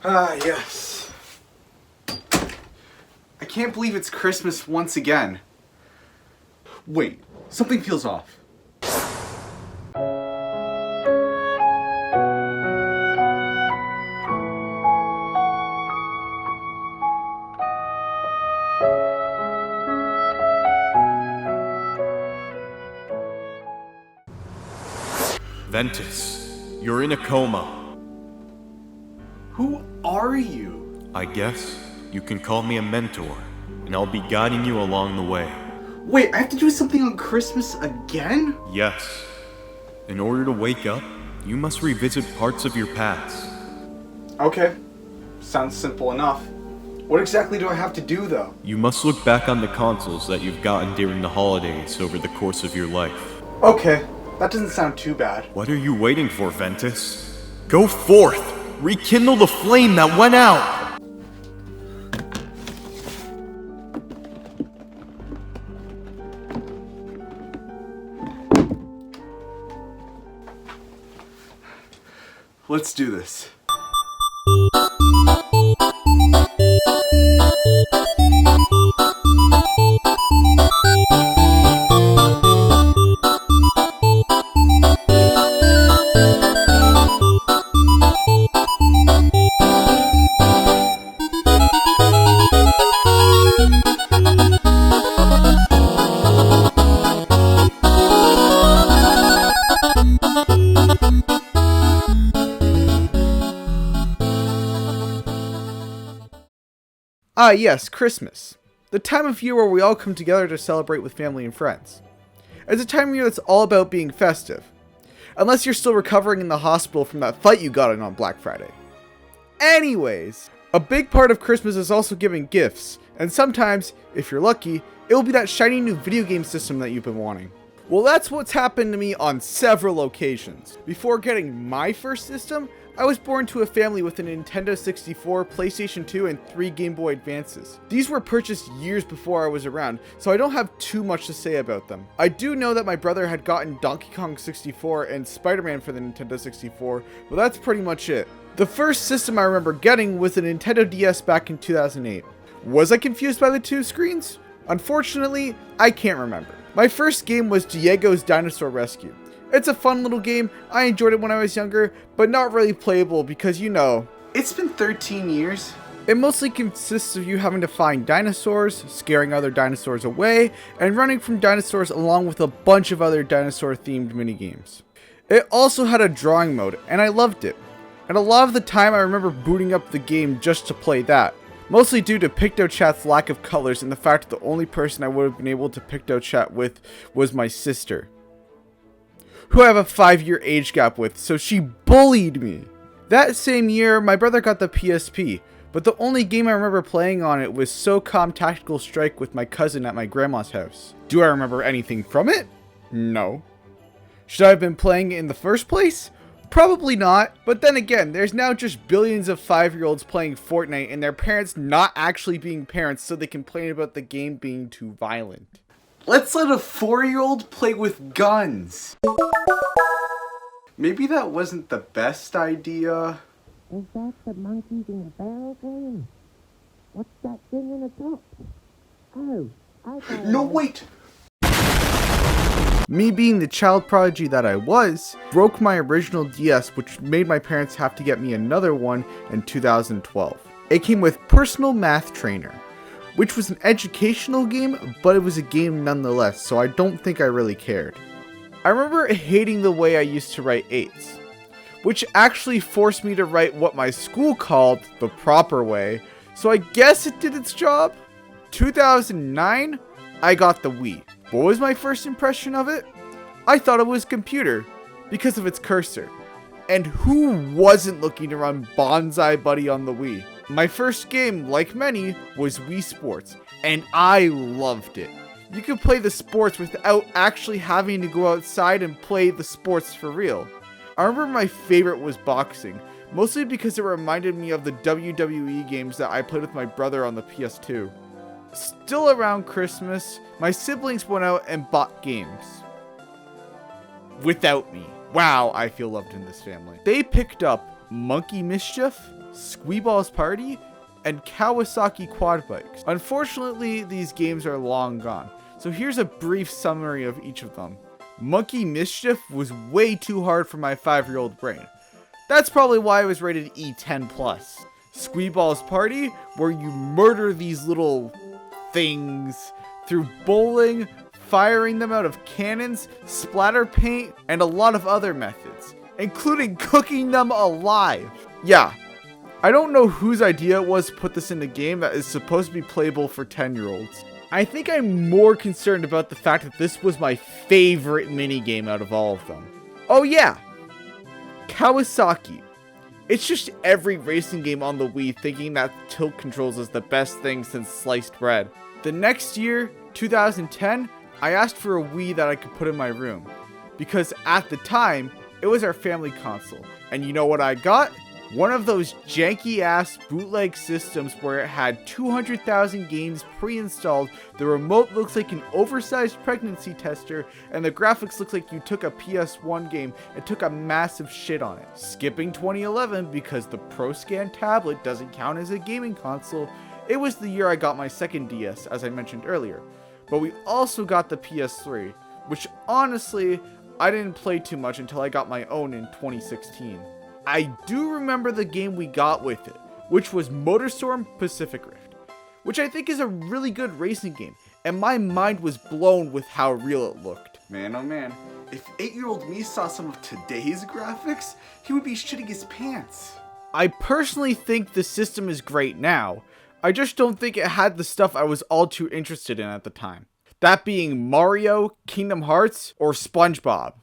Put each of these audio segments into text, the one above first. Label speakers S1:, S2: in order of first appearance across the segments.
S1: Ah, yes. I can't believe it's Christmas once again. Wait, something feels off.
S2: Ventus, you're in a coma.
S1: Who are you?
S2: I guess you can call me a mentor, and I'll be guiding you along the way.
S1: Wait, I have to do something on Christmas again?
S2: Yes. In order to wake up, you must revisit parts of your past.
S1: Okay, sounds simple enough. What exactly do I have to do, though?
S2: You must look back on the consoles that you've gotten during the holidays over the course of your life.
S1: Okay, that doesn't sound too bad.
S2: What are you waiting for, Ventus? Go forth! Rekindle the flame that went out!
S1: Let's do this. Ah yes, Christmas. The time of year where we all come together to celebrate with family and friends. It's a time of year that's all about being festive. Unless you're still recovering in the hospital from that fight you got in on Black Friday. Anyways, a big part of Christmas is also giving gifts, and sometimes, if you're lucky, it will be that shiny new video game system that you've been wanting. Well, that's what's happened to me on several occasions. Before getting my first system, I was born to a family with a Nintendo 64, PlayStation 2, and 3 Game Boy Advances. These were purchased years before I was around, so I don't have too much to say about them. I do know that my brother had gotten Donkey Kong 64 and Spider-Man for the Nintendo 64, but that's pretty much it. The first system I remember getting was the Nintendo DS back in 2008. Was I confused by the two screens? Unfortunately, I can't remember. My first game was Diego's Dinosaur Rescue. It's a fun little game. I enjoyed it when I was younger, but not really playable because, you know, it's been 13 years. It mostly consists of you having to find dinosaurs, scaring other dinosaurs away, and running from dinosaurs along with a bunch of other dinosaur-themed minigames. It also had a drawing mode, and I loved it. And a lot of the time I remember booting up the game just to play that. Mostly due to PictoChat's lack of colors and the fact that the only person I would have been able to PictoChat with was my sister, who I have a 5-year age gap with, so she bullied me. That same year, my brother got the PSP, but the only game I remember playing on it was SOCOM Tactical Strike with my cousin at my grandma's house. Do I remember anything from it? No. Should I have been playing it in the first place? Probably not, but then again, there's now just billions of 5-year-olds playing Fortnite and their parents not actually being parents so they complain about the game being too violent. Let's let a 4-year-old play with guns. Maybe that wasn't the best idea.
S3: Is that the monkeys in the barrel game? What's that thing in the top? Oh, I thought...
S1: No, wait! Me being the child prodigy that I was, broke my original DS, which made my parents have to get me another one in 2012. It came with Personal Math Trainer, which was an educational game, but it was a game nonetheless, so I don't think I really cared. I remember hating the way I used to write 8s, which actually forced me to write what my school called the proper way, so I guess it did its job. 2009, I got the Wii. What was my first impression of it? I thought it was a computer, because of its cursor. And who wasn't looking to run Bonsai Buddy on the Wii? My first game, like many, was Wii Sports, and I loved it. You could play the sports without actually having to go outside and play the sports for real. I remember my favorite was boxing, mostly because it reminded me of the WWE games that I played with my brother on the PS2. Still around Christmas, my siblings went out and bought games. Without me. Wow, I feel loved in this family. They picked up Monkey Mischief, Squeeball's Party, and Kawasaki Quad Bikes. Unfortunately, these games are long gone, so here's a brief summary of each of them. Monkey Mischief was way too hard for my 5-year-old brain. That's probably why it was rated E10+. Squeeball's Party, where you murder these little things through bowling, firing them out of cannons, splatter paint, and a lot of other methods, including cooking them alive. Yeah, I don't know whose idea it was to put this in a game that is supposed to be playable for 10-year-olds. I think I'm more concerned about the fact that this was my favorite minigame out of all of them. Oh yeah, Kawasaki. It's just every racing game on the Wii thinking that tilt controls is the best thing since sliced bread. The next year, 2010, I asked for a Wii that I could put in my room, because at the time, it was our family console, and you know what I got? One of those janky ass bootleg systems where it had 200,000 games pre-installed, the remote looks like an oversized pregnancy tester, and the graphics looks like you took a PS1 game and took a massive shit on it. Skipping 2011 because the ProScan tablet doesn't count as a gaming console, it was the year I got my second DS, as I mentioned earlier. But we also got the PS3, which honestly, I didn't play too much until I got my own in 2016. I do remember the game we got with it, which was Motorstorm Pacific Rift, which I think is a really good racing game, and my mind was blown with how real it looked.
S2: Man, oh man, if 8-year-old me saw some of today's graphics, he would be shitting his pants.
S1: I personally think the system is great now. I just don't think it had the stuff I was all too interested in at the time. That being Mario, Kingdom Hearts, or SpongeBob.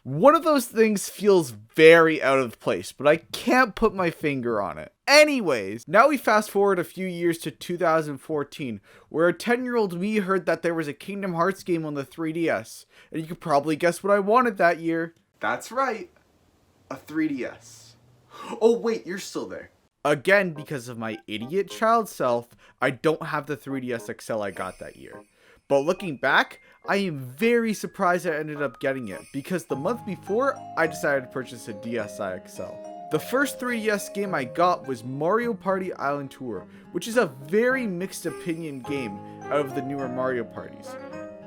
S1: One of those things feels very out of place, but I can't put my finger on it. Anyways, now we fast forward a few years to 2014, where a 10-year-old me heard that there was a Kingdom Hearts game on the 3DS, and you could probably guess what I wanted that year.
S2: That's right, a 3DS. Oh wait, you're still there.
S1: Again, because of my idiot child self, I don't have the 3DS XL I got that year. But looking back, I am very surprised I ended up getting it, because the month before, I decided to purchase a DSi XL. The first 3DS game I got was Mario Party Island Tour, which is a very mixed opinion game out of the newer Mario parties.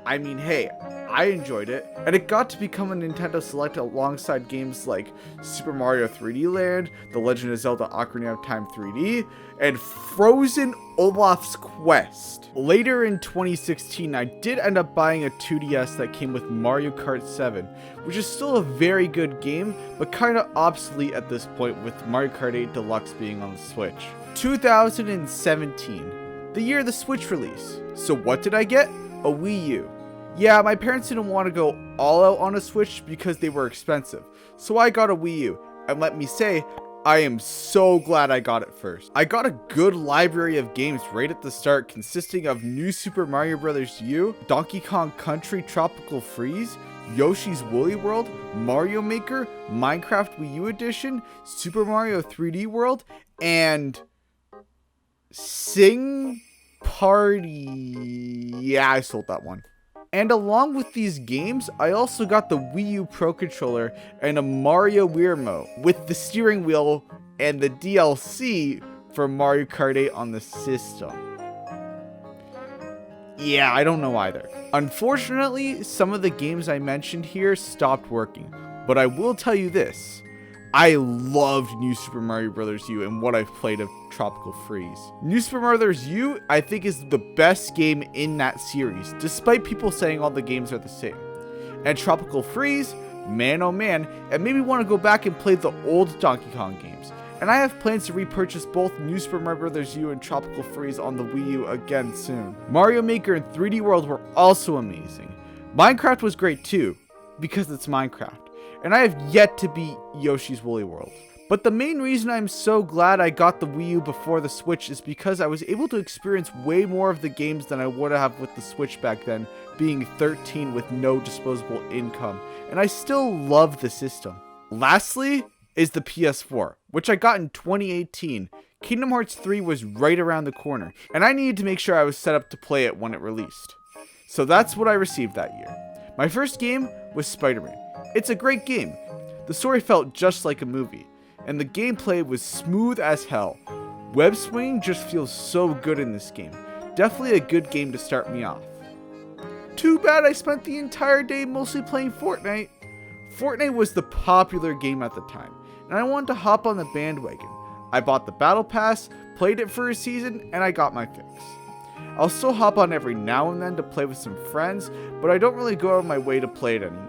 S1: I mean, hey, I enjoyed it, and it got to become a Nintendo Select alongside games like Super Mario 3D Land, The Legend of Zelda Ocarina of Time 3D, and Frozen Olaf's Quest. Later in 2016, I did end up buying a 2DS that came with Mario Kart 7, which is still a very good game, but kinda obsolete at this point with Mario Kart 8 Deluxe being on the Switch. 2017, the year of the Switch release. So what did I get? A Wii U. Yeah, my parents didn't want to go all out on a Switch because they were expensive, so I got a Wii U, and let me say, I am so glad I got it first. I got a good library of games right at the start, consisting of New Super Mario Bros. U, Donkey Kong Country Tropical Freeze, Yoshi's Woolly World, Mario Maker, Minecraft Wii U Edition, Super Mario 3D World, and Sing Party. Yeah, I sold that one. And along with these games, I also got the Wii U Pro Controller and a Mario Wii Remote with the steering wheel and the DLC for Mario Kart 8 on the system. Yeah, I don't know either. Unfortunately, some of the games I mentioned here stopped working, but I will tell you this. I loved New Super Mario Bros. U and what I've played of Tropical Freeze. New Super Mario Bros. U, I think, is the best game in that series, despite people saying all the games are the same. And Tropical Freeze, man oh man, it made me want to go back and play the old Donkey Kong games. And I have plans to repurchase both New Super Mario Bros. U and Tropical Freeze on the Wii U again soon. Mario Maker and 3D World were also amazing. Minecraft was great too, because it's Minecraft. And I have yet to beat Yoshi's Woolly World. But the main reason I'm so glad I got the Wii U before the Switch is because I was able to experience way more of the games than I would have with the Switch back then, being 13 with no disposable income. And I still love the system. Lastly is the PS4, which I got in 2018. Kingdom Hearts 3 was right around the corner, and I needed to make sure I was set up to play it when it released. So that's what I received that year. My first game was Spider-Man. It's a great game. The story felt just like a movie. and the gameplay was smooth as hell. Web swinging just feels so good in this game. Definitely a good game to start me off. Too bad I spent the entire day mostly playing Fortnite. Fortnite was the popular game at the time, and I wanted to hop on the bandwagon. I bought the Battle Pass, played it for a season, and I got my fix. I'll still hop on every now and then to play with some friends, but I don't really go out of my way to play it anymore.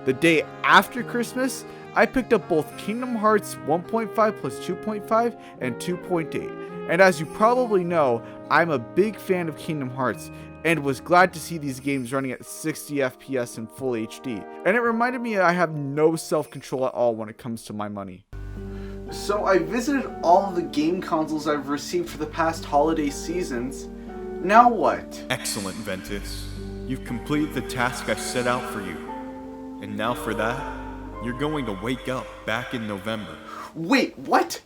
S1: The day after Christmas, I picked up both Kingdom Hearts 1.5 plus 2.5 and 2.8, and as you probably know, I'm a big fan of Kingdom Hearts, and was glad to see these games running at 60 FPS in full HD, and it reminded me I have no self-control at all when it comes to my money. So I visited all of the game consoles I've received for the past holiday seasons. Now what?
S2: Excellent, Ventus. You've completed the task I set out for you. And now for that, you're going to wake up back in November.
S1: Wait, what?